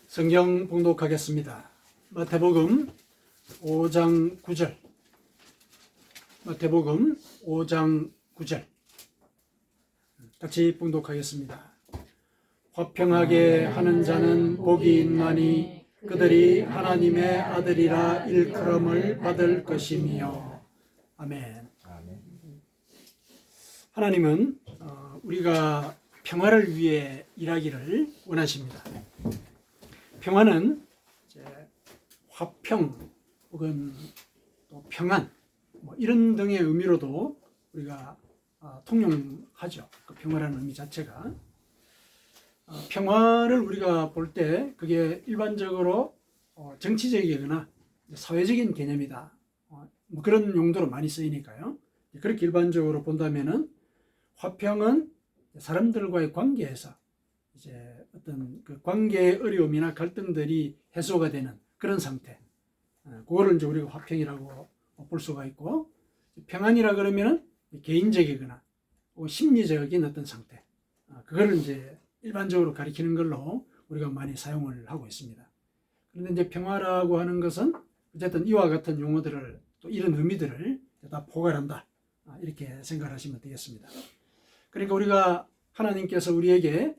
성경 봉독하겠습니다. 마태복음 5장 9절. 마태복음 5장 9절. 같이 봉독하겠습니다. 화평하게 하는 자는 복이 있나니 그들이 하나님의 아들이라 일컬음을 받을 것이며. 아멘. 하나님은 우리가 평화를 위해 일하기를 원하십니다. 평화는 이제 화평 혹은 또 평안 이런 등의 의미로도 우리가 통용하죠. 그 평화라는 의미 자체가 평화를 우리가 볼 때 그게 일반적으로 정치적이거나 사회적인 개념이다. 그런 용도로 많이 쓰이니까요. 그렇게 일반적으로 본다면은 화평은 사람들과의 관계에서 이제 어떤 그 관계의 어려움이나 갈등들이 해소가 되는 그런 상태. 그거를 이제 우리가 화평이라고 볼 수가 있고, 평안이라 그러면은 개인적이거나 심리적인 어떤 상태. 그거를 이제 일반적으로 가리키는 걸로 우리가 많이 사용을 하고 있습니다. 그런데 이제 평화라고 하는 것은 어쨌든 이와 같은 용어들을 또 이런 의미들을 다 포괄한다. 이렇게 생각하시면 되겠습니다. 그러니까 우리가 하나님께서 우리에게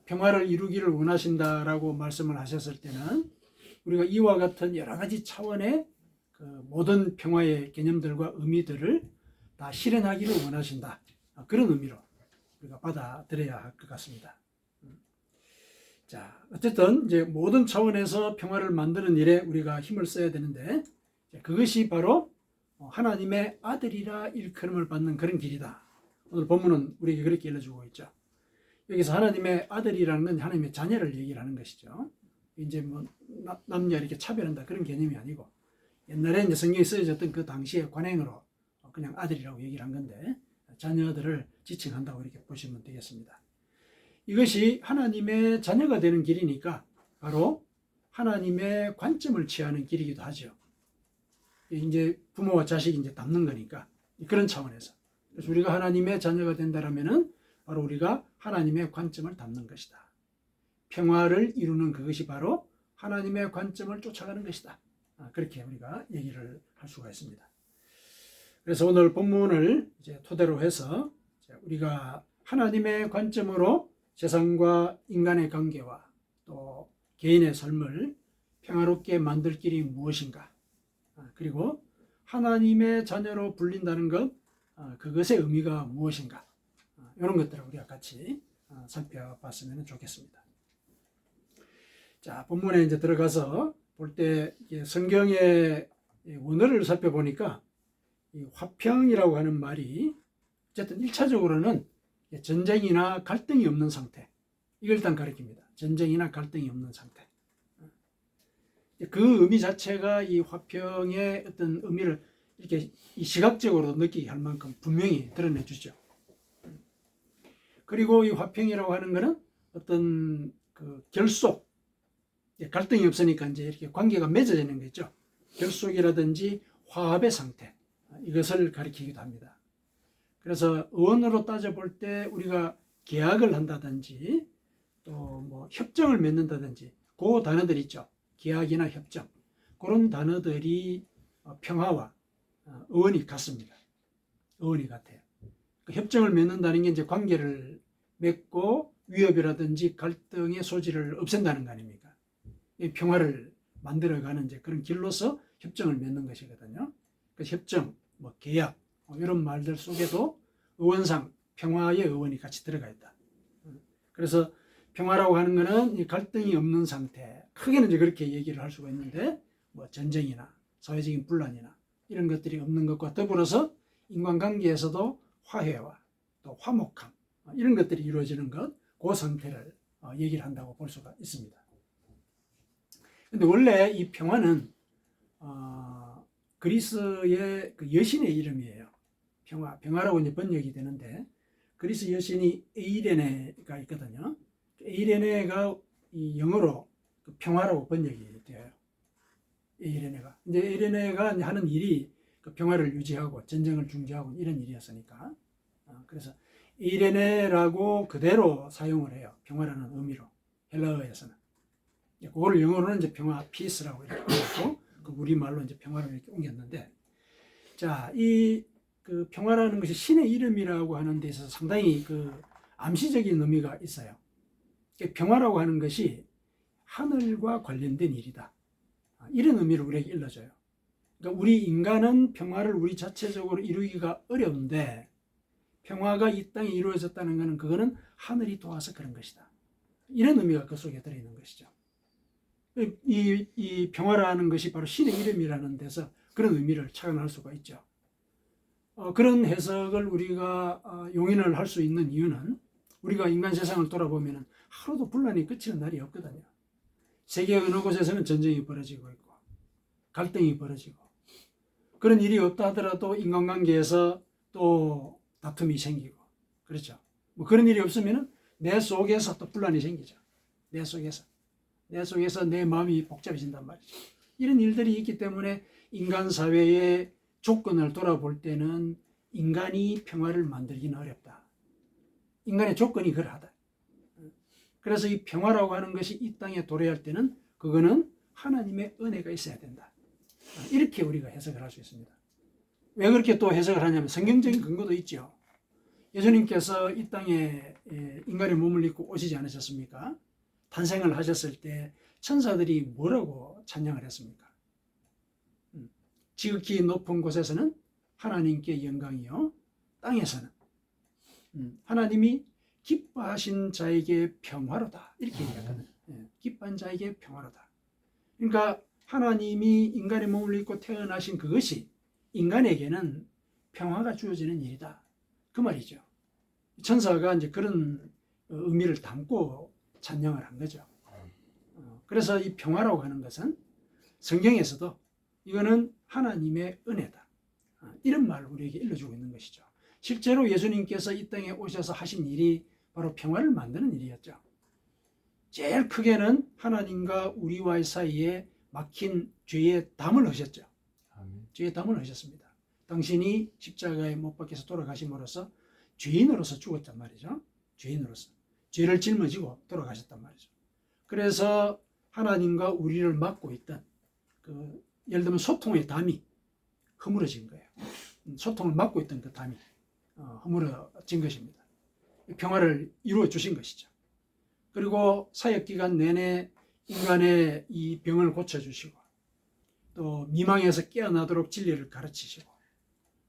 평화를 이루기를 원하신다라고 말씀을 하셨을 때는 우리가 이와 같은 여러 가지 차원의 그 모든 평화의 개념들과 의미들을 다 실현하기를 원하신다. 그런 의미로 우리가 받아들여야 할 것 같습니다. 자, 어쨌든 이제 모든 차원에서 평화를 만드는 일에 우리가 힘을 써야 되는데 그것이 바로 하나님의 아들이라 일컬음을 받는 그런 길이다. 오늘 본문은 우리에게 그렇게 일러주고 있죠. 여기서 하나님의 아들이라는 건 하나님의 자녀를 얘기를 하는 것이죠. 이제 남녀 이렇게 차별한다 그런 개념이 아니고 옛날에 이제 성경에 쓰여졌던 그 당시의 관행으로 그냥 아들이라고 얘기를 한 건데 자녀들을 지칭한다고 이렇게 보시면 되겠습니다. 이것이 하나님의 자녀가 되는 길이니까 바로 하나님의 관점을 취하는 길이기도 하죠. 이제 부모와 자식이 이제 닮는 거니까 그런 차원에서. 그래서 우리가 하나님의 자녀가 된다라면은 바로 우리가 하나님의 관점을 담는 것이다. 평화를 이루는 그것이 바로 하나님의 관점을 쫓아가는 것이다. 그렇게 우리가 얘기를 할 수가 있습니다. 그래서 오늘 본문을 이제 토대로 해서 우리가 하나님의 관점으로 세상과 인간의 관계와 또 개인의 삶을 평화롭게 만들 길이 무엇인가, 그리고 하나님의 자녀로 불린다는 것, 그것의 의미가 무엇인가, 이런 것들을 우리가 같이 살펴봤으면 좋겠습니다. 자, 본문에 이제 들어가서 볼 때 성경의 원어를 살펴보니까 이 화평이라고 하는 말이 어쨌든 1차적으로는 전쟁이나 갈등이 없는 상태, 이걸 일단 가리킵니다. 전쟁이나 갈등이 없는 상태. 그 의미 자체가 이 화평의 어떤 의미를 이렇게 시각적으로 느끼게 할 만큼 분명히 드러내 주죠. 그리고 이 화평이라고 하는 것은 어떤 그 결속, 갈등이 없으니까 이제 이렇게 관계가 맺어지는 거죠. 결속이라든지 화합의 상태, 이것을 가리키기도 합니다. 그래서 어원으로 따져볼 때 우리가 계약을 한다든지 또 뭐 협정을 맺는다든지 그 단어들 있죠. 계약이나 협정, 그런 단어들이 평화와 어원이 같습니다. 어원이 같아요. 그 협정을 맺는다는 게 이제 관계를 맺고 위협이라든지 갈등의 소지를 없앤다는 거 아닙니까? 이 평화를 만들어가는 이제 그런 길로서 협정을 맺는 것이거든요. 그 협정, 계약, 이런 말들 속에도 어원상 평화의 어원이 같이 들어가 있다. 그래서 평화라고 하는 것은 이 갈등이 없는 상태, 크게는 이제 그렇게 얘기를 할 수가 있는데, 전쟁이나 사회적인 분란이나 이런 것들이 없는 것과 더불어서 인간관계에서도 화해와 또 화목함, 이런 것들이 이루어지는 것, 그 상태를 얘기를 한다고 볼 수가 있습니다. 근데 원래 이 평화는 그리스의 그 여신의 이름이에요. 평화라고 이제 번역이 되는데 그리스 여신이 에이레네가 있거든요. 에이레네가 이 영어로 그 평화라고 번역이 되어요. 에이레네가. 이제 에이레네가 하는 일이 그 평화를 유지하고 전쟁을 중지하고 이런 일이었으니까. 그래서 에이레네라고 그대로 사용을 해요. 평화라는 의미로. 헬라어에서는. 그거를 영어로는 이제 평화, peace라고 이렇게 옮겼고, 그 우리말로 이제 평화로 이렇게 옮겼는데, 자, 이 그 평화라는 것이 신의 이름이라고 하는 데 있어서 상당히 그 암시적인 의미가 있어요. 평화라고 하는 것이 하늘과 관련된 일이다. 이런 의미를 우리에게 일러줘요. 그러니까 우리 인간은 평화를 우리 자체적으로 이루기가 어려운데, 평화가 이 땅에 이루어졌다는 것은 그거는 하늘이 도와서 그런 것이다. 이런 의미가 그 속에 들어있는 것이죠. 이 평화라는 것이 바로 신의 이름이라는 데서 그런 의미를 착안할 수가 있죠. 그런 해석을 우리가 용인을 할 수 있는 이유는 우리가 인간 세상을 돌아보면 하루도 분란이 끝이는 날이 없거든요. 세계 어느 곳에서는 전쟁이 벌어지고 있고 갈등이 벌어지고, 그런 일이 없다 하더라도 인간관계에서 또 다툼이 생기고, 그렇죠. 뭐 그런 일이 없으면 내 속에서 또 분란이 생기죠. 내 속에서 내 마음이 복잡해진단 말이죠. 이런 일들이 있기 때문에 인간 사회의 조건을 돌아볼 때는 인간이 평화를 만들기는 어렵다. 인간의 조건이 그러하다. 그래서 이 평화라고 하는 것이 이 땅에 도래할 때는 그거는 하나님의 은혜가 있어야 된다. 이렇게 우리가 해석을 할 수 있습니다. 왜 그렇게 또 해석을 하냐면 성경적인 근거도 있죠. 예수님께서 이 땅에 인간의 몸을 입고 오시지 않으셨습니까? 탄생을 하셨을 때 천사들이 뭐라고 찬양을 했습니까? 지극히 높은 곳에서는 하나님께 영광이요, 땅에서는 하나님이 기뻐하신 자에게 평화로다, 이렇게 얘기하거든요. 기뻐한 자에게 평화로다. 그러니까 하나님이 인간의 몸을 입고 태어나신 그것이 인간에게는 평화가 주어지는 일이다, 그 말이죠. 천사가 이제 그런 의미를 담고 찬양을 한 거죠. 그래서 이 평화라고 하는 것은 성경에서도 이거는 하나님의 은혜다, 이런 말을 우리에게 일러주고 있는 것이죠. 실제로 예수님께서 이 땅에 오셔서 하신 일이 바로 평화를 만드는 일이었죠. 제일 크게는 하나님과 우리와의 사이에 막힌 죄의 담을 허셨죠. 죄의 담을 허셨습니다. 당신이 십자가에 못 박혀서 돌아가심으로써 죄인으로서 죽었단 말이죠. 죄인으로서 죄를 짊어지고 돌아가셨단 말이죠. 그래서 하나님과 우리를 막고 있던 예를 들면 소통의 담이 허물어진 거예요. 소통을 막고 있던 그 담이 허물어진 것입니다. 평화를 이루어 주신 것이죠. 그리고 사역기간 내내 인간의 이 병을 고쳐주시고, 또 미망에서 깨어나도록 진리를 가르치시고,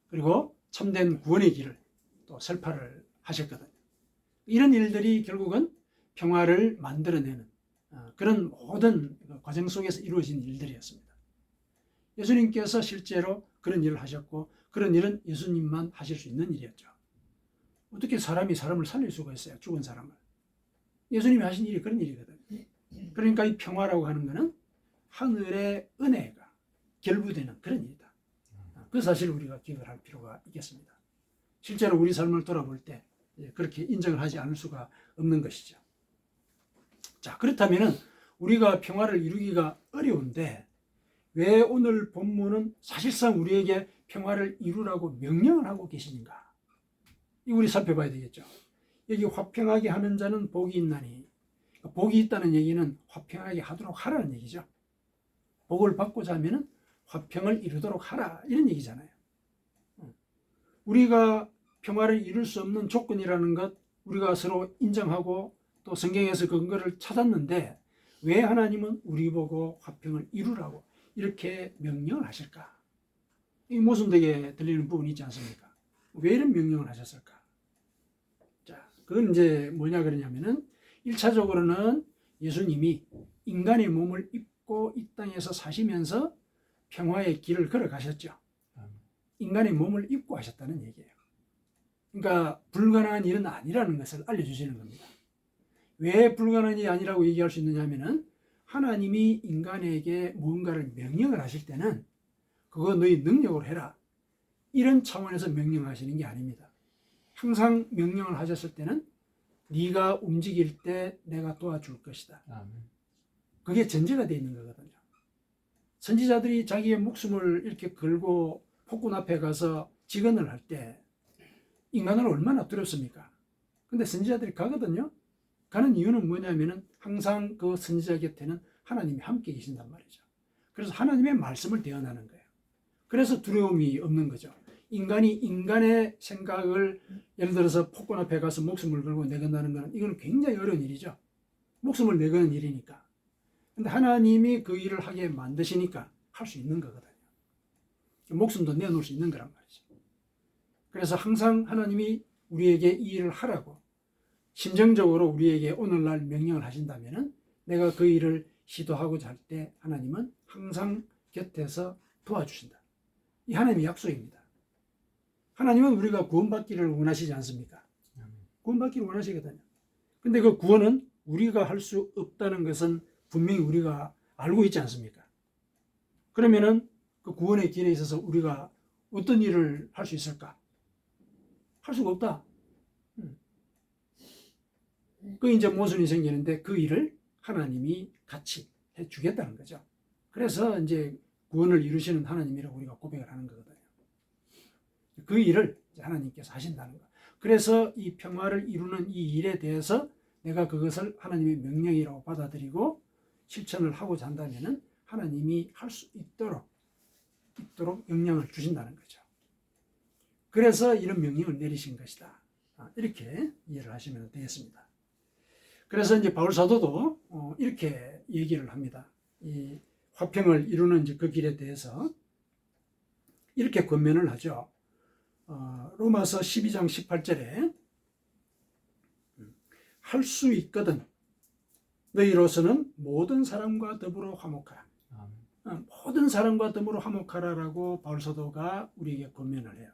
그리고 참된 구원의 길을 또 설파를 하셨거든요. 이런 일들이 결국은 평화를 만들어내는 그런 모든 과정 속에서 이루어진 일들이었습니다. 예수님께서 실제로 그런 일을 하셨고, 그런 일은 예수님만 하실 수 있는 일이었죠. 어떻게 사람이 사람을 살릴 수가 있어요? 죽은 사람을. 예수님이 하신 일이 그런 일이거든요. 그러니까 이 평화라고 하는 것은 하늘의 은혜가 결부되는 그런 일이다. 그 사실을 우리가 기억을 할 필요가 있겠습니다. 실제로 우리 삶을 돌아볼 때 그렇게 인정을 하지 않을 수가 없는 것이죠. 자, 그렇다면 우리가 평화를 이루기가 어려운데 왜 오늘 본문은 사실상 우리에게 평화를 이루라고 명령을 하고 계시는가? 이 우리 살펴봐야 되겠죠. 여기 화평하게 하는 자는 복이 있나니, 복이 있다는 얘기는 화평하게 하도록 하라는 얘기죠. 복을 받고자 하면 화평을 이루도록 하라, 이런 얘기잖아요. 우리가 평화를 이룰 수 없는 조건이라는 것 우리가 서로 인정하고 또 성경에서 근거를 찾았는데 왜 하나님은 우리 보고 화평을 이루라고 이렇게 명령을 하실까? 이 모순되게 들리는 부분이 있지 않습니까? 왜 이런 명령을 하셨을까? 자, 그건 이제 뭐냐 그러냐면은 1차적으로는 예수님이 인간의 몸을 입고 이 땅에서 사시면서 평화의 길을 걸어가셨죠. 인간의 몸을 입고 하셨다는 얘기예요. 그러니까 불가능한 일은 아니라는 것을 알려주시는 겁니다. 왜 불가능한 일이 아니라고 얘기할 수 있느냐 하면은 하나님이 인간에게 무언가를 명령을 하실 때는 그거 너희 능력으로 해라, 이런 차원에서 명령하시는 게 아닙니다. 항상 명령을 하셨을 때는 네가 움직일 때 내가 도와줄 것이다. 그게 전제가 되어 있는 거거든요. 선지자들이 자기의 목숨을 이렇게 걸고 폭군 앞에 가서 직언을 할 때 인간으로 얼마나 두렵습니까? 근데 선지자들이 가거든요. 가는 이유는 뭐냐면은 항상 그 선지자 곁에는 하나님이 함께 계신단 말이죠. 그래서 하나님의 말씀을 대언하는 거예요. 그래서 두려움이 없는 거죠. 인간이 인간의 생각을 예를 들어서 폭군 앞에 가서 목숨을 걸고 내건다는 것은 이건 굉장히 어려운 일이죠. 목숨을 내거는 일이니까. 근데 하나님이 그 일을 하게 만드시니까 할 수 있는 거거든요. 목숨도 내놓을 수 있는 거란 말이죠. 그래서 항상 하나님이 우리에게 이 일을 하라고 심정적으로 우리에게 오늘날 명령을 하신다면 내가 그 일을 시도하고자 할 때 하나님은 항상 곁에서 도와주신다. 이 하나님의 약속입니다. 하나님은 우리가 구원받기를 원하시지 않습니까? 구원받기를 원하시거든요. 근데 그 구원은 우리가 할 수 없다는 것은 분명히 우리가 알고 있지 않습니까? 그러면은 그 구원의 길에 있어서 우리가 어떤 일을 할 수 있을까? 할 수가 없다. 그 이제 모순이 생기는데 그 일을 하나님이 같이 해주겠다는 거죠. 그래서 이제 구원을 이루시는 하나님이라고 우리가 고백을 하는 거거든요. 그 일을 하나님께서 하신다는 거. 그래서 이 평화를 이루는 이 일에 대해서 내가 그것을 하나님의 명령이라고 받아들이고 실천을 하고자 한다면은 하나님이 할 수 있도록 영향을 주신다는 거죠. 그래서 이런 명령을 내리신 것이다. 이렇게 이해를 하시면 되겠습니다. 그래서 이제 바울 사도도 이렇게 얘기를 합니다. 이 화평을 이루는 이제 그 길에 대해서 이렇게 권면을 하죠. 로마서 12장 18절에 할 수 있거든 너희로서는 모든 사람과 더불어 화목하라. 모든 사람과 더불어 화목하라라고 바울 사도가 우리에게 권면을 해요.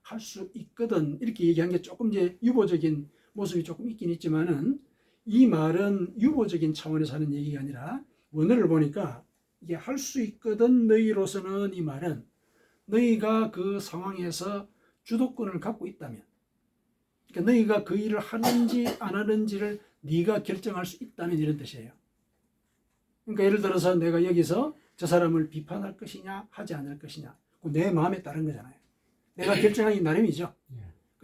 할 수 있거든 이렇게 얘기한 게 조금 이제 유보적인 모습이 조금 있긴 있지만은 이 말은 유보적인 차원에서 하는 얘기가 아니라 원어를 보니까 이게 할 수 있거든 너희로서는 이 말은 너희가 그 상황에서 주도권을 갖고 있다면 그러니까 너희가 그 일을 하는지 안 하는지를 네가 결정할 수 있다면 이런 뜻이에요. 그러니까 예를 들어서 내가 여기서 저 사람을 비판할 것이냐 하지 않을 것이냐 내 마음에 따른 거잖아요. 내가 결정하기 나름이죠.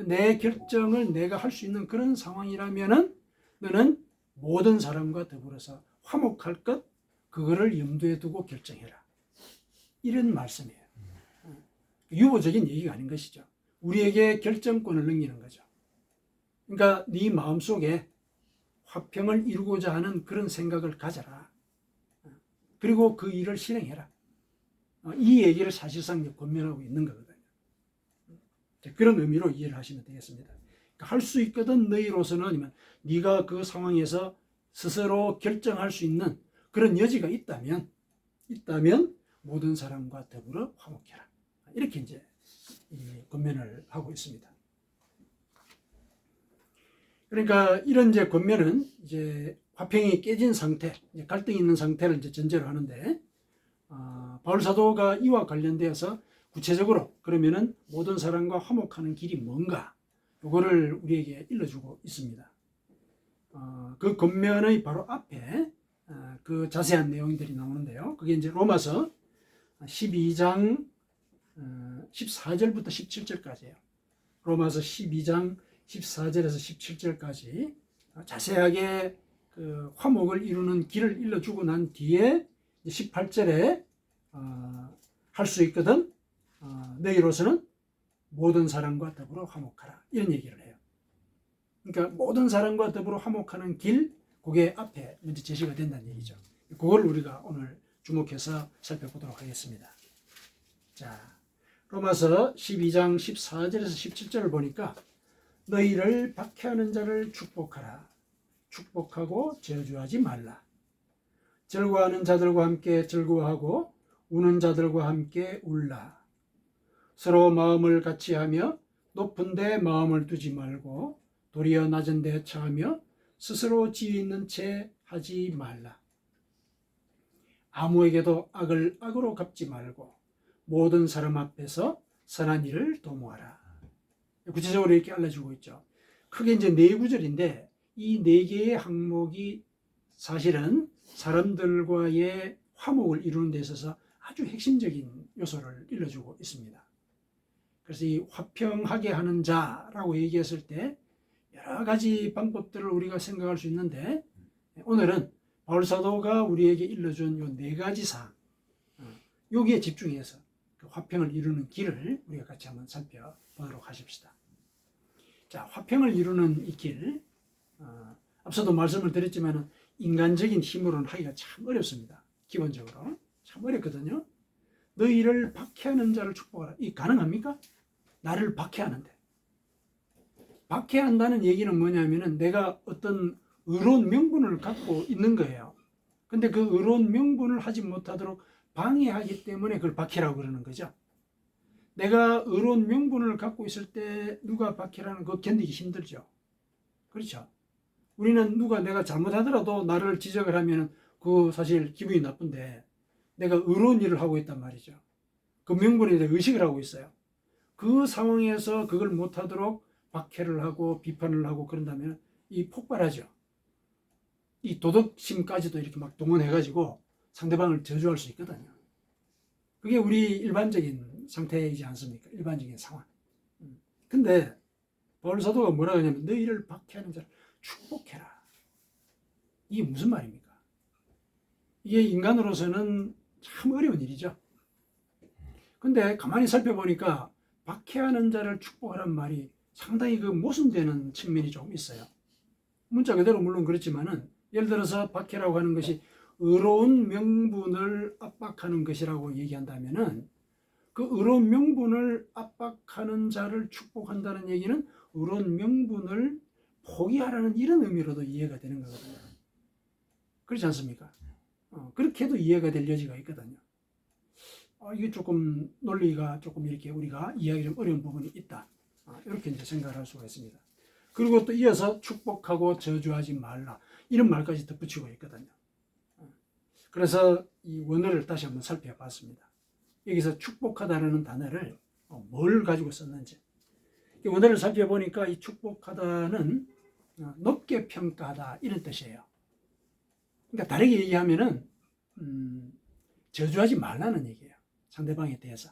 내 결정을 내가 할 수 있는 그런 상황이라면은 너는 모든 사람과 더불어서 화목할 것 그거를 염두에 두고 결정해라. 이런 말씀이에요. 유보적인 얘기가 아닌 것이죠. 우리에게 결정권을 넘기는 거죠. 그러니까 네 마음속에 화평을 이루고자 하는 그런 생각을 가져라. 그리고 그 일을 실행해라. 이 얘기를 사실상 권면하고 있는 거거든요. 그런 의미로 이해를 하시면 되겠습니다. 그러니까 할 수 있거든 너희로서는 아니면 네가 그 상황에서 스스로 결정할 수 있는 그런 여지가 있다면 모든 사람과 더불어 화목해라. 이렇게 이제 권면을 하고 있습니다. 그러니까 이런 이제 권면은 이제 화평이 깨진 상태, 이제 갈등이 있는 상태를 이제 전제로 하는데, 바울 사도가 이와 관련되어서 구체적으로 그러면은 모든 사람과 화목하는 길이 뭔가, 이거를 우리에게 일러주고 있습니다. 그 권면의 바로 앞에 그 자세한 내용들이 나오는데요. 그게 이제 로마서 12장 14절부터 17절까지예요. 로마서 12장 14절에서 17절까지 자세하게 그 화목을 이루는 길을 일러주고 난 뒤에 18절에 할 수 있거든 너희로서는 모든 사람과 더불어 화목하라 이런 얘기를 해요. 그러니까 모든 사람과 더불어 화목하는 길 그게 앞에 먼저 제시가 된다는 얘기죠. 그걸 우리가 오늘 주목해서 살펴보도록 하겠습니다. 자, 로마서 12장 14절에서 17절을 보니까 너희를 박해하는 자를 축복하라. 축복하고 저주하지 말라. 즐거워하는 자들과 함께 즐거워하고 우는 자들과 함께 울라. 서로 마음을 같이 하며 높은 데 마음을 두지 말고 도리어 낮은 데 처하며 스스로 지혜 있는 채 하지 말라. 아무에게도 악을 악으로 갚지 말고 모든 사람 앞에서 선한 일을 도모하라. 구체적으로 이렇게 알려주고 있죠. 크게 이제 4구절인데 이 4개의 항목이 사실은 사람들과의 화목을 이루는 데 있어서 아주 핵심적인 요소를 일러주고 있습니다. 그래서 이 화평하게 하는 자라고 얘기했을 때 여러 가지 방법들을 우리가 생각할 수 있는데 오늘은 바울 사도가 우리에게 일러준 요 네 가지 사항, 여기에 집중해서 그 화평을 이루는 길을 우리가 같이 한번 살펴보도록 하십시다. 자, 화평을 이루는 이 길, 앞서도 말씀을 드렸지만 인간적인 힘으로는 하기가 참 어렵습니다. 기본적으로 참 어렵거든요. 너희를 박해하는 자를 축복하라. 이 가능합니까? 나를 박해하는데. 박해한다는 얘기는 뭐냐면은 내가 어떤 의로운 명분을 갖고 있는 거예요. 근데 그 의로운 명분을 하지 못하도록 방해하기 때문에 그걸 박해라고 그러는 거죠. 내가 의로운 명분을 갖고 있을 때 누가 박해라는 거 견디기 힘들죠. 그렇죠. 우리는 누가 내가 잘못하더라도 나를 지적을 하면 그 사실 기분이 나쁜데 내가 의로운 일을 하고 있단 말이죠. 그 명분에 대해 의식을 하고 있어요. 그 상황에서 그걸 못하도록 박해를 하고 비판을 하고 그런다면 이 폭발하죠. 이 도덕심까지도 이렇게 막 동원해가지고 상대방을 저주할 수 있거든요. 그게 우리 일반적인 상태이지 않습니까? 일반적인 상황. 근데 바울 사도가 뭐라 하냐면 너희를 박해하는 자를 축복해라. 이게 무슨 말입니까? 이게 인간으로서는 참 어려운 일이죠. 근데 가만히 살펴보니까 박해하는 자를 축복하란 말이 상당히 그 모순되는 측면이 좀 있어요. 문자 그대로 물론 그렇지만은 예를 들어서 박해라고 하는 것이 의로운 명분을 압박하는 것이라고 얘기한다면은 그 의로운 명분을 압박하는 자를 축복한다는 얘기는 의로운 명분을 포기하라는 이런 의미로도 이해가 되는 거거든요. 그렇지 않습니까? 그렇게도 이해가 될 여지가 있거든요. 이게 조금 논리가 조금 이렇게 우리가 이해하기 좀 어려운 부분이 있다. 이렇게 이제 생각을 할 수가 있습니다. 그리고 또 이어서 축복하고 저주하지 말라. 이런 말까지 덧붙이고 있거든요. 그래서 이 원어를 다시 한번 살펴봤습니다. 여기서 축복하다라는 단어를 뭘 가지고 썼는지. 이 원어를 살펴보니까 이 축복하다는 높게 평가하다 이런 뜻이에요. 그러니까 다르게 얘기하면은 저주하지 말라는 얘기예요. 상대방에 대해서.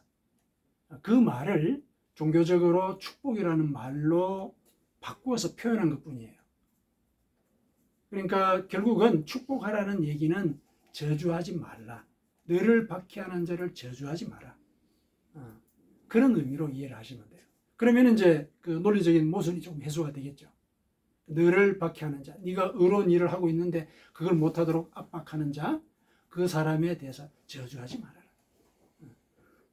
그 말을 종교적으로 축복이라는 말로 바꾸어서 표현한 것뿐이에요. 그러니까 결국은 축복하라는 얘기는 저주하지 말라. 너를 박해하는 자를 저주하지 마라. 그런 의미로 이해를 하시면 돼요. 그러면 이제 그 논리적인 모순이 좀 해소가 되겠죠. 너를 박해하는 자, 네가 의로운 일을 하고 있는데 그걸 못하도록 압박하는 자, 그 사람에 대해서 저주하지 말아라.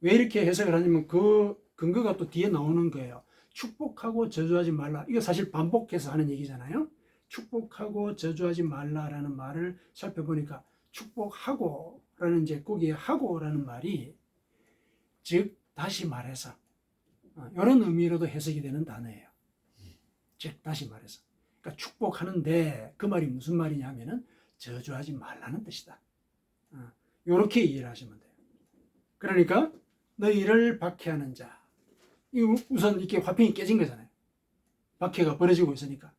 왜 이렇게 해석을 하냐면 그 근거가 또 뒤에 나오는 거예요. 축복하고 저주하지 말라. 이거 사실 반복해서 하는 얘기잖아요. 축복하고 저주하지 말라라는 말을 살펴보니까 축복하고라는 이제 거기에 하고라는 말이 즉 다시 말해서 이런 의미로도 해석이 되는 단어예요. 즉 다시 말해서 그러니까 축복하는데 그 말이 무슨 말이냐면은 저주하지 말라는 뜻이다. 이렇게 이해를 하시면 돼요. 그러니까 너희를 박해하는 자, 우선 이렇게 화평이 깨진 거잖아요. 박해가 벌어지고 있으니까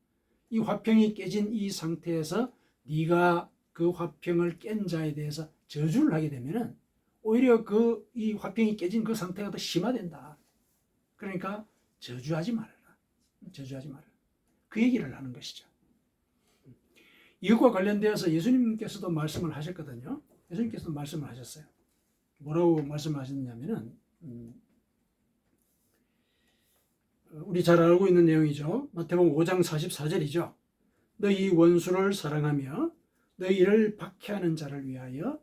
이 화평이 깨진 이 상태에서 네가 그 화평을 깬 자에 대해서 저주를 하게 되면은 오히려 이 화평이 깨진 그 상태가 더 심화된다. 그러니까 저주하지 말아라. 저주하지 말아라. 그 얘기를 하는 것이죠. 이것과 관련되어서 예수님께서도 말씀을 하셨거든요. 예수님께서도 말씀을 하셨어요. 뭐라고 말씀하셨냐면은 우리 잘 알고 있는 내용이죠. 마태복음 5장 44절이죠. 너희 원수를 사랑하며 너희를 박해하는 자를 위하여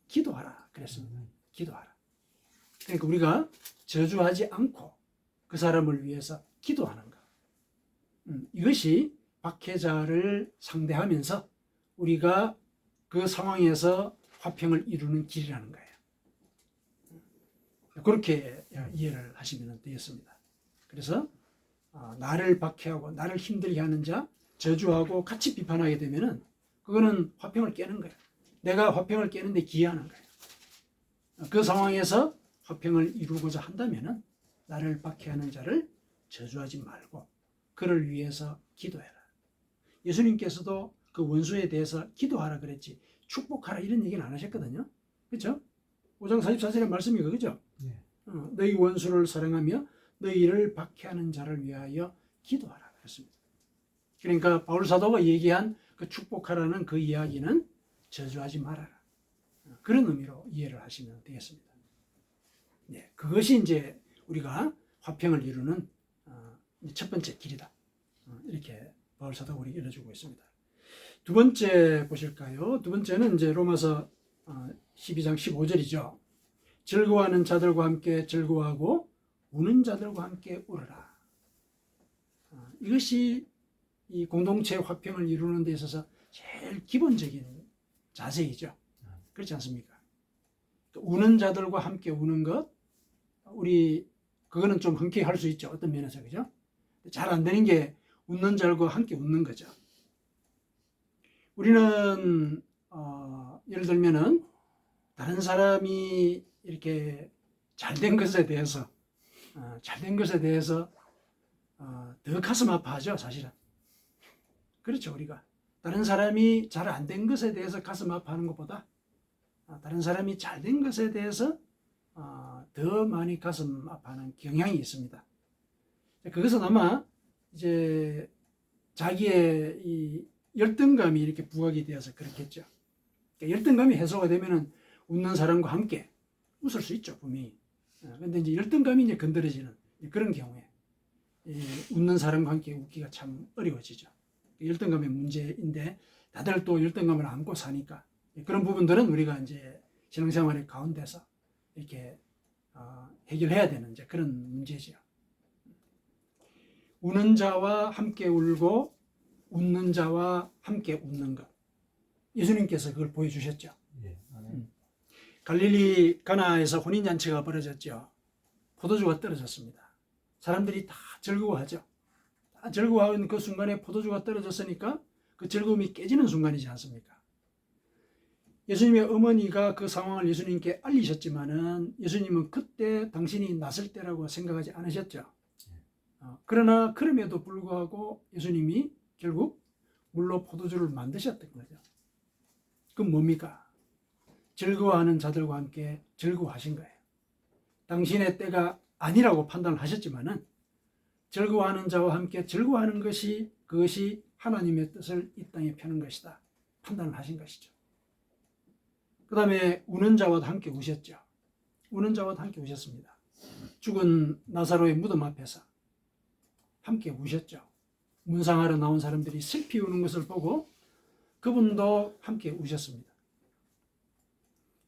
기도하라. 그랬습니다. 기도하라. 그러니까 우리가 저주하지 않고 그 사람을 위해서 기도하는 것. 이것이 박해자를 상대하면서 우리가 그 상황에서 화평을 이루는 길이라는 거예요. 그렇게 이해를 하시면 되겠습니다. 그래서 나를 박해하고 나를 힘들게 하는 자, 저주하고 같이 비판하게 되면은 그거는 화평을 깨는 거예요. 내가 화평을 깨는데 기여하는 거예요. 그 상황에서 화평을 이루고자 한다면은 나를 박해하는 자를 저주하지 말고 그를 위해서 기도해라. 예수님께서도 그 원수에 대해서 기도하라 그랬지 축복하라 이런 얘기는 안 하셨거든요. 그렇죠? 5장 44절의 말씀이 그거죠. 네. 너희 원수를 사랑하며 너희를 박해하는 자를 위하여 기도하라 그랬습니다. 그러니까 바울 사도가 얘기한 그 축복하라는 그 이야기는 저주하지 말아라. 그런 의미로 이해를 하시면 되겠습니다. 네, 그것이 이제 우리가 화평을 이루는 첫 번째 길이다. 이렇게 바울사도가 우리에게 일러주고 있습니다. 두 번째 보실까요? 두 번째는 이제 로마서 12장 15절이죠. 즐거워하는 자들과 함께 즐거워하고 우는 자들과 함께 울어라. 이것이 이 공동체 화평을 이루는 데 있어서 제일 기본적인 자세이죠. 그렇지 않습니까? 우는 자들과 함께 우는 것, 우리 그거는 좀 흔쾌히 할 수 있죠. 어떤 면에서, 그죠? 잘 안 되는 게 웃는 자들과 함께 웃는 거죠. 우리는 예를 들면은 다른 사람이 이렇게 잘된 것에 대해서 더 가슴 아파하죠, 사실은. 그렇죠, 우리가 다른 사람이 잘 안 된 것에 대해서 가슴 아파하는 것보다 다른 사람이 잘 된 것에 대해서 더 많이 가슴 아파하는 경향이 있습니다. 그것은 아마 이제 자기의 이 열등감이 이렇게 부각이 되어서 그렇겠죠. 그러니까 열등감이 해소가 되면은 웃는 사람과 함께 웃을 수 있죠, 분명히. 그런데 이제 열등감이 이제 건드려지는 그런 경우에 웃는 사람과 함께 웃기가 참 어려워지죠. 열등감의 문제인데 다들 또 열등감을 안고 사니까 그런 부분들은 우리가 이제 신앙생활의 가운데서 이렇게 해결해야 되는 이제 그런 문제죠. 우는 자와 함께 울고 웃는 자와 함께 웃는 것. 예수님께서 그걸 보여주셨죠. 예. 갈릴리 가나에서 혼인잔치가 벌어졌죠. 포도주가 떨어졌습니다. 사람들이 다 즐거워하죠. 다 즐거워하는 그 순간에 포도주가 떨어졌으니까 그 즐거움이 깨지는 순간이지 않습니까? 예수님의 어머니가 그 상황을 예수님께 알리셨지만은 예수님은 그때 당신이 났을 때라고 생각하지 않으셨죠. 그러나 그럼에도 불구하고 예수님이 결국 물로 포도주를 만드셨던 거죠. 그건 뭡니까? 즐거워하는 자들과 함께 즐거워하신 거예요. 당신의 때가 아니라고 판단을 하셨지만은 즐거워하는 자와 함께 즐거워하는 것이 그것이 하나님의 뜻을 이 땅에 펴는 것이다. 판단을 하신 것이죠. 그 다음에 우는 자와도 함께 우셨죠. 우는 자와도 함께 우셨습니다. 죽은 나사로의 무덤 앞에서 함께 우셨죠. 문상하러 나온 사람들이 슬피 우는 것을 보고 그분도 함께 우셨습니다.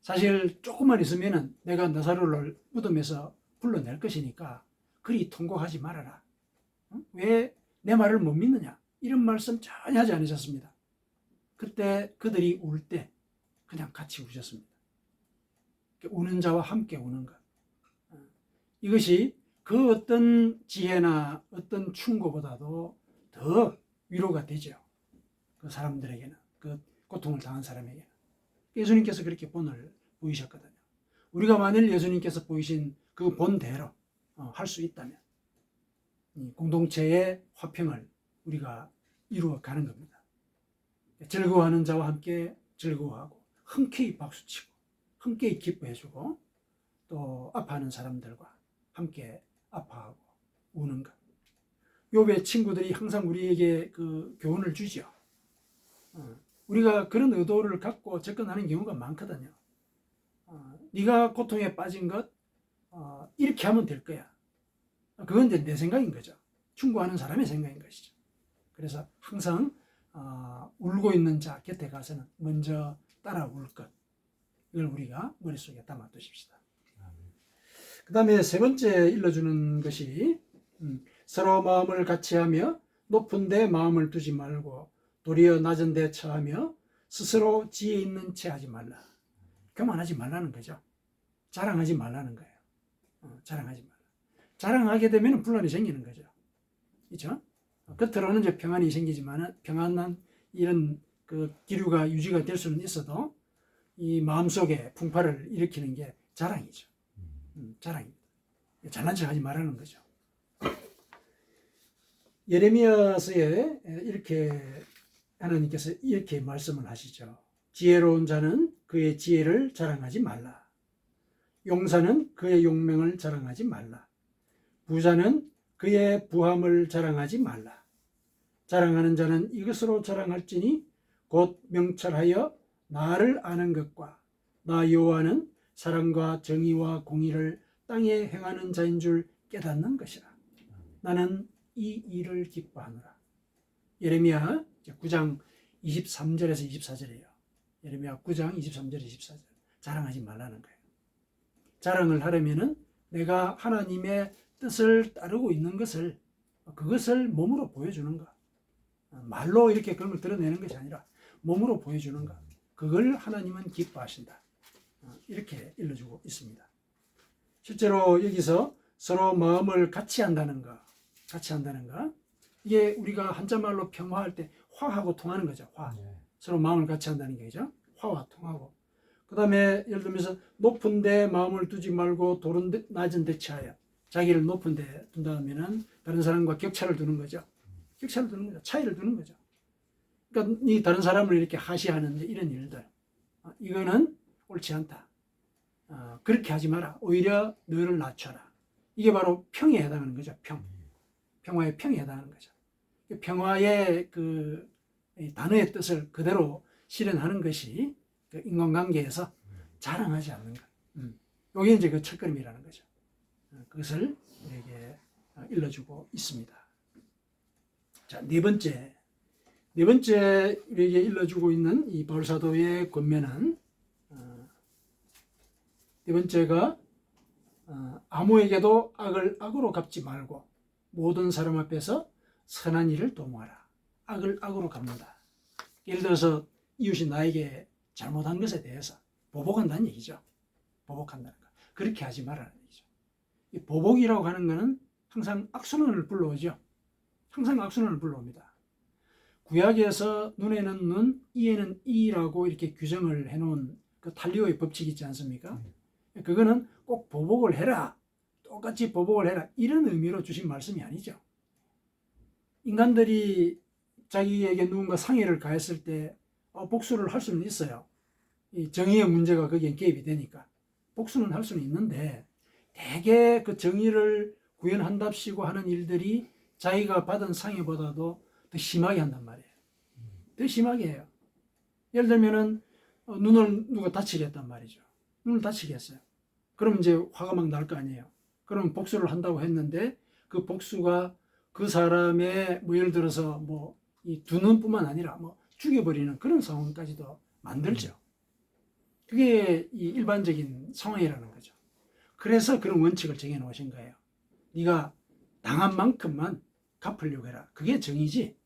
사실 조금만 있으면은 내가 나사로를 무덤에서 불러낼 것이니까 그리 통곡하지 말아라. 왜 내 말을 못 믿느냐? 이런 말씀 전혀 하지 않으셨습니다. 그때 그들이 울 때 그냥 같이 우셨습니다. 우는 자와 함께 우는 것. 이것이 그 어떤 지혜나 어떤 충고보다도 더 위로가 되죠. 그 사람들에게는, 그 고통을 당한 사람에게는. 예수님께서 그렇게 본을 보이셨거든요. 우리가 만일 예수님께서 보이신 그 본대로 할 수 있다면 이 공동체의 화평을 우리가 이루어가는 겁니다. 즐거워하는 자와 함께 즐거워하고 흔쾌히 박수치고 흔쾌히 기뻐해주고 또 아파하는 사람들과 함께 아파하고 우는 것. 욥의 친구들이 항상 우리에게 그 교훈을 주죠. 우리가 그런 의도를 갖고 접근하는 경우가 많거든요. 네가 고통에 빠진 것 이렇게 하면 될 거야. 그건 이제 내 생각인 거죠. 충고하는 사람의 생각인 것이죠. 그래서 항상 울고 있는 자 곁에 가서는 먼저 따라 울 것. 이걸 우리가 머릿속에 담아 두십시다. 그 다음에 세 번째 일러주는 것이 서로 마음을 같이하며 높은 데 마음을 두지 말고 도리어 낮은 데 처하며 스스로 지혜 있는 채 하지 말라. 교만하지 말라는 거죠. 자랑하지 말라는 거예요. 자랑하지 말라. 자랑하게 되면 분란이 생기는 거죠. 그렇죠? 겉으로는 이제 평안이 생기지만 평안한 이런 그 기류가 유지가 될 수는 있어도 이 마음속에 풍파를 일으키는 게 자랑이죠. 자랑입니다. 잘난 척하지 말라는 거죠. 예레미야서에 이렇게 하나님께서 이렇게 말씀을 하시죠. 지혜로운 자는 그의 지혜를 자랑하지 말라. 용사는 그의 용맹을 자랑하지 말라. 부자는 그의 부함을 자랑하지 말라. 자랑하는 자는 이것으로 자랑할지니 곧 명철하여 나를 아는 것과 나 여호와는 사랑과 정의와 공의를 땅에 행하는 자인 줄 깨닫는 것이라. 나는 이 일을 기뻐하노라. 예레미야 9장 23절에서 24절이에요. 예레미야 9장 23절 24절. 자랑하지 말라는 거예요. 자랑을 하려면은 내가 하나님의 뜻을 따르고 있는 것을, 그것을 몸으로 보여주는 것. 말로 이렇게 그런 걸 드러내는 것이 아니라 몸으로 보여주는 것. 그걸 하나님은 기뻐하신다. 이렇게 일러주고 있습니다. 실제로 여기서 서로 마음을 같이 한다는 것, 이게 우리가 한자말로 평화할 때 화하고 통하는 거죠. 화. 서로 마음을 같이 한다는 거죠. 화와 통하고. 그 다음에 예를 들면서 높은 데 마음을 두지 말고 낮은 데 치하여, 자기를 높은 데 둔다면은 다른 사람과 격차를 두는 거죠. 차이를 두는 거죠. 그러니까 이 다른 사람을 이렇게 하시하는 이런 일들, 이거는 옳지 않다. 그렇게 하지 마라. 오히려 너를 낮춰라. 이게 바로 평에 해당하는 거죠. 평화의 평에 해당하는 거죠. 평화의 그 단어의 뜻을 그대로 실현하는 것이 그 인간관계에서 자랑하지 않는 것. 이게 이제 그 첫걸음이라는 거죠. 그것을 우리에게 일러주고 있습니다. 자, 네 번째 우리에게 일러주고 있는 이 바울사도의 권면은 네 번째가 아무에게도 악을 악으로 갚지 말고 모든 사람 앞에서 선한 일을 도모하라. 악을 악으로 갚는다. 예를 들어서 이웃이 나에게 잘못한 것에 대해서 보복한다는 얘기죠. 보복한다는 거. 그렇게 하지 말라는 얘기죠. 이 보복이라고 하는 것은 항상 악순환을 불러오죠. 항상 악순환을 불러옵니다. 구약에서 눈에는 눈, 이에는 이라고 이렇게 규정을 해놓은 그 탈리오의 법칙이 있지 않습니까? 그거는 꼭 보복을 해라. 똑같이 보복을 해라. 이런 의미로 주신 말씀이 아니죠. 인간들이 자기에게 누군가 상해를 가했을 때 복수를 할 수는 있어요. 이 정의의 문제가 거기에 개입이 되니까. 복수는 할 수는 있는데 대개 그 정의를 구현한답시고 하는 일들이 자기가 받은 상해보다도 더 심하게 한단 말이에요. 더 심하게 해요. 예를 들면은 눈을 누가 다치게 했단 말이죠. 눈을 다치게 했어요. 그럼 이제 화가 막 날 거 아니에요. 그럼 복수를 한다고 했는데 그 복수가 그 사람의 뭐 예를 들어서 뭐 이 두 눈뿐만 아니라 뭐 죽여버리는 그런 상황까지도 만들죠. 그게 이 일반적인 상황이라는 거죠. 그래서 그런 원칙을 정해 놓으신 거예요. 네가 당한 만큼만 갚으려고 해라. 그게 정의지.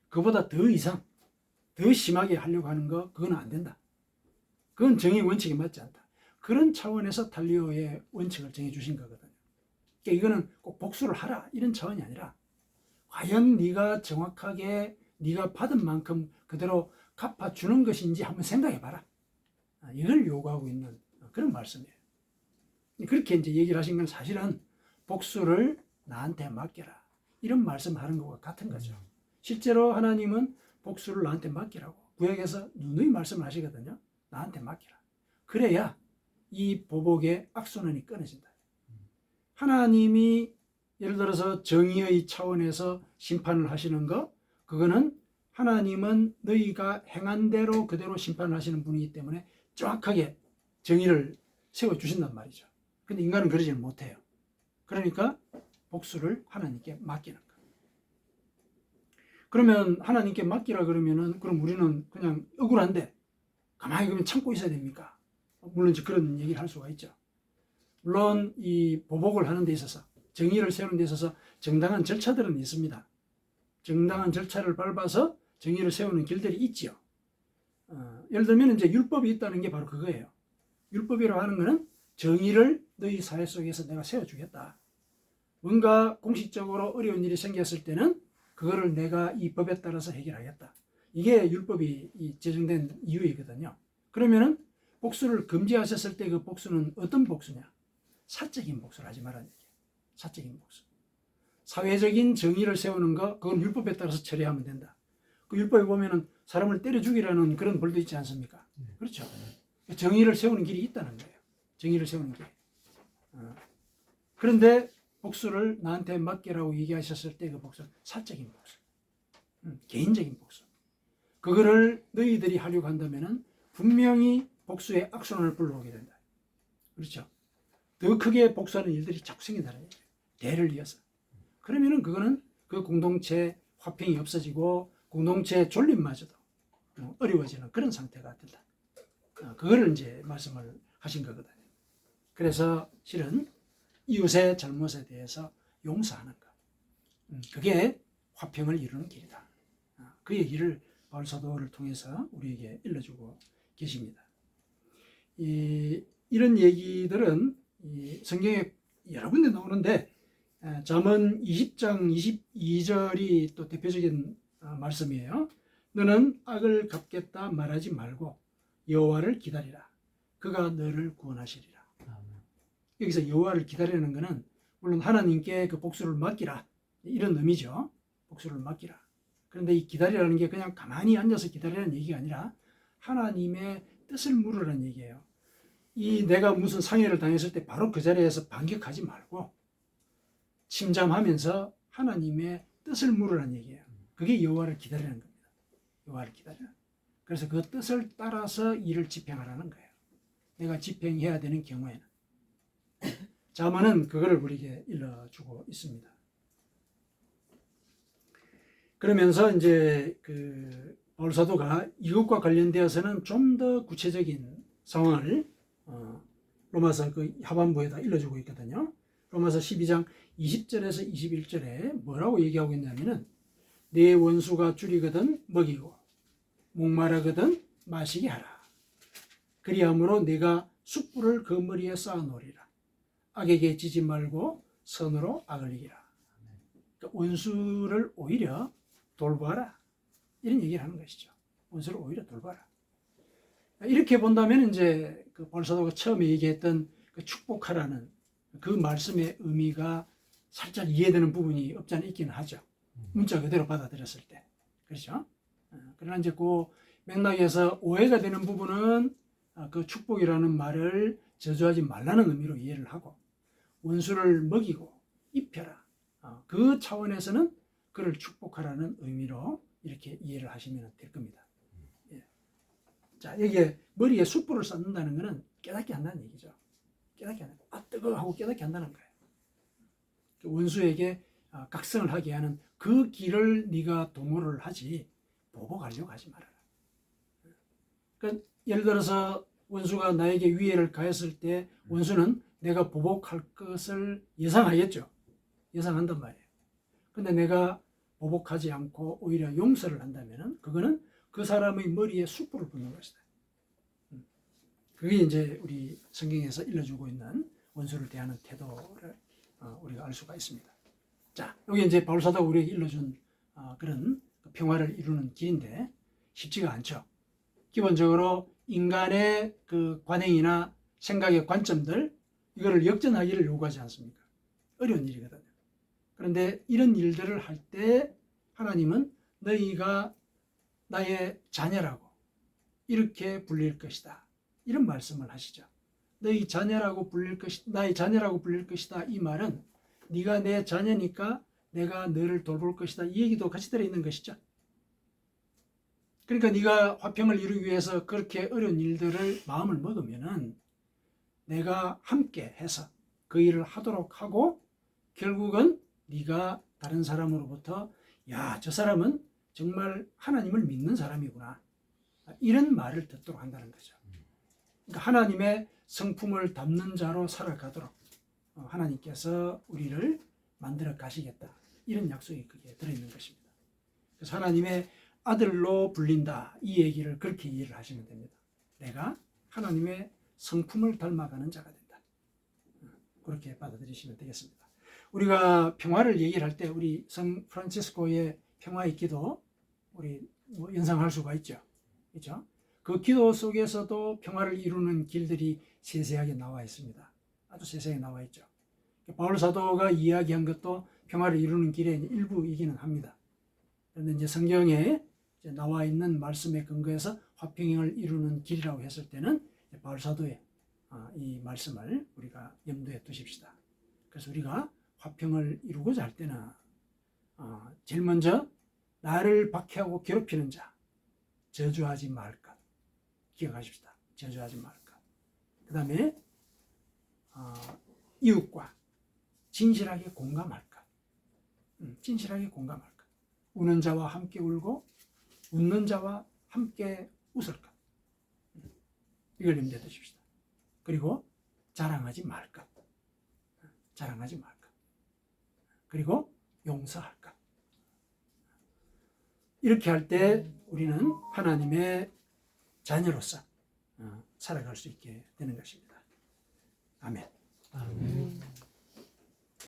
그보다 더 이상 더 심하게 하려고 하는 거 그건 안 된다. 그건 정의 원칙에 맞지 않다. 그런 차원에서 탈리오의 원칙을 정해 주신 거거든요. 그러니까 이거는 꼭 복수를 하라 이런 차원이 아니라 과연 네가 정확하게 네가 받은 만큼 그대로 갚아주는 것인지 한번 생각해봐라. 이걸 요구하고 있는 그런 말씀이에요. 그렇게 이제 얘기를 하신 건 사실은 복수를 나한테 맡겨라. 이런 말씀하는 것과 같은 거죠. 실제로 하나님은 복수를 나한테 맡기라고 구약에서 누누이 말씀을 하시거든요. 나한테 맡기라. 그래야 이 보복의 악순환이 끊어진다. 하나님이 예를 들어서 정의의 차원에서 심판을 하시는 거, 그거는 하나님은 너희가 행한 대로 그대로 심판을 하시는 분이기 때문에 정확하게 정의를 세워주신단 말이죠. 근데 인간은 그러지는 못해요. 그러니까 복수를 하나님께 맡기는 거예요. 그러면 하나님께 맡기라 그러면은 그럼 우리는 그냥 억울한데 가만히 그러면 참고 있어야 됩니까? 물론 그런 얘기를 할 수가 있죠. 물론 이 보복을 하는 데 있어서 정의를 세우는 데 있어서 정당한 절차들은 있습니다. 정당한 절차를 밟아서 정의를 세우는 길들이 있지요. 예를 들면 이제 율법이 있다는 게 바로 그거예요. 율법이라고 하는 것은 정의를 너희 사회 속에서 내가 세워주겠다. 뭔가 공식적으로 어려운 일이 생겼을 때는 그거를 내가 이 법에 따라서 해결하겠다. 이게 율법이 제정된 이유이거든요. 그러면은 복수를 금지하셨을 때 그 복수는 어떤 복수냐? 사적인 복수를 하지 말라는 얘기예요. 사적인 복수. 사회적인 정의를 세우는 거, 그건 율법에 따라서 처리하면 된다. 그 율법에 보면은 사람을 때려 죽이라는 그런 벌도 있지 않습니까? 그렇죠. 정의를 세우는 길이 있다는 거예요. 정의를 세우는 길. 그런데 복수를 나한테 맡기라고 얘기하셨을 때 그 복수는 사적인 복수. 개인적인 복수. 그거를 너희들이 하려고 한다면은 분명히 복수의 악순환을 불러오게 된다. 그렇죠? 더 크게 복수하는 일들이 자꾸 생긴다는 얘기예요. 대를 이어서. 그러면은 그거는 그 공동체 화평이 없어지고 공동체 존립마저도 어려워지는 그런 상태가 된다. 그거를 이제 말씀을 하신 거거든요. 그래서 실은 이웃의 잘못에 대해서 용서하는 것. 그게 화평을 이루는 길이다. 그 얘기를 바울 사도를 통해서 우리에게 일러주고 계십니다. 이런 얘기들은 성경에 여러 군데 나오는데 잠언 20장 22절이 또 대표적인 말씀이에요. 너는 악을 갚겠다 말하지 말고 여호와를 기다리라. 그가 너를 구원하시리라. 여기서 여호와를 기다리는 것은 물론 하나님께 그 복수를 맡기라 이런 의미죠. 복수를 맡기라. 그런데 이 기다리라는 게 그냥 가만히 앉아서 기다리라는 얘기가 아니라 하나님의 뜻을 물으라는 얘기예요. 내가 무슨 상해를 당했을 때 바로 그 자리에서 반격하지 말고 침잠하면서 하나님의 뜻을 물으라는 얘기예요. 그게 여호와를 기다리는 겁니다. 여호와를 기다리라. 그래서 그 뜻을 따라서 일을 집행하라는 거예요. 내가 집행해야 되는 경우에는. 잠언은 그거를 우리에게 일러주고 있습니다. 그러면서 이제 바울 사도가 이것과 관련되어서는 좀 더 구체적인 상황을 로마서 그 하반부에다 일러주고 있거든요. 로마서 12장 20절에서 21절에 뭐라고 얘기하고 있냐면은 내 원수가 줄이거든 먹이고 목마르거든 마시게 하라. 그리함으로 내가 숯불을 그 머리에 쌓아놓으리라. 악에게 지지 말고 선으로 악을 이기라. 그러니까 원수를 오히려 돌봐라. 이런 얘기를 하는 것이죠. 원수를 오히려 돌봐라. 이렇게 본다면 이제 그 바울 사도가 처음에 얘기했던 그 축복하라는 그 말씀의 의미가 살짝 이해되는 부분이 없지 않아 있기는 하죠. 문자 그대로 받아들였을 때. 그렇죠? 그러나 이제 그 맥락에서 오해가 되는 부분은 그 축복이라는 말을 저주하지 말라는 의미로 이해를 하고 원수를 먹이고 입혀라. 그 차원에서는 그를 축복하라는 의미로 이렇게 이해를 하시면 될 겁니다. 예. 자, 여기에 머리에 숯불을 쌓는다는 것은 깨닫게 한다는 얘기죠. 깨닫게 한다. 뜨거워 하고 깨닫게 한다는 거예요. 원수에게 각성을 하게 하는 그 길을 네가 도모를 하지 보복하려고 하지 말아라. 그러니까 예를 들어서 원수가 나에게 위해를 가했을 때 원수는 내가 보복할 것을 예상하겠죠. 예상한단 말이에요. 근데 내가 보복하지 않고 오히려 용서를 한다면 그거는 그 사람의 머리에 숯불을 붓는 것이다. 그게 이제 우리 성경에서 일러주고 있는 원수를 대하는 태도를 우리가 알 수가 있습니다. 자, 여기 이제 바울 사도가 우리에게 일러준 그런 평화를 이루는 길인데 쉽지가 않죠. 기본적으로 인간의 그 관행이나 생각의 관점들 이거를 역전하기를 요구하지 않습니까? 어려운 일이거든요. 그런데 이런 일들을 할 때 하나님은 너희가 나의 자녀라고 이렇게 불릴 것이다. 이런 말씀을 하시죠. 너희 자녀라고 불릴 것이 나의 자녀라고 불릴 것이다. 이 말은 네가 내 자녀니까 내가 너를 돌볼 것이다. 이 얘기도 같이 들어있는 것이죠. 그러니까 네가 화평을 이루기 위해서 그렇게 어려운 일들을 마음을 먹으면은 내가 함께 해서 그 일을 하도록 하고 결국은 네가 다른 사람으로부터 야, 저 사람은 정말 하나님을 믿는 사람이구나. 이런 말을 듣도록 한다는 거죠. 그러니까 하나님의 성품을 담는 자로 살아가도록 하나님께서 우리를 만들어 가시겠다. 이런 약속이 그게 들어있는 것입니다. 그래서 하나님의 아들로 불린다. 이 얘기를 그렇게 이해를 하시면 됩니다. 내가 하나님의 성품을 닮아가는 자가 된다. 그렇게 받아들이시면 되겠습니다. 우리가 평화를 얘기를 할 때 우리 성 프란치스코의 평화의 기도 우리 연상할 수가 있죠. 그렇죠? 그 기도 속에서도 평화를 이루는 길들이 세세하게 나와 있습니다. 아주 세세하게 나와 있죠. 바울 사도가 이야기한 것도 평화를 이루는 길의 일부이기는 합니다. 그런데 이제 성경에 이제 나와 있는 말씀에 근거해서 화평을 이루는 길이라고 했을 때는 바울 사도의 이 말씀을 우리가 염두에 두십시다. 그래서 우리가 화평을 이루고자 할 때는 제일 먼저 나를 박해하고 괴롭히는 자 저주하지 말 것. 기억하십시다. 저주하지 말까. 그 다음에 이웃과 진실하게 공감할까. 진실하게 공감할까. 우는 자와 함께 울고 웃는 자와 함께 웃을까. 이걸 염두에 두십시다. 그리고 자랑하지 말까. 자랑하지 말까. 그리고 용서할까. 이렇게 할 때 우리는 하나님의 자녀로서 살아갈 수 있게 되는 것입니다. 아멘. 아멘.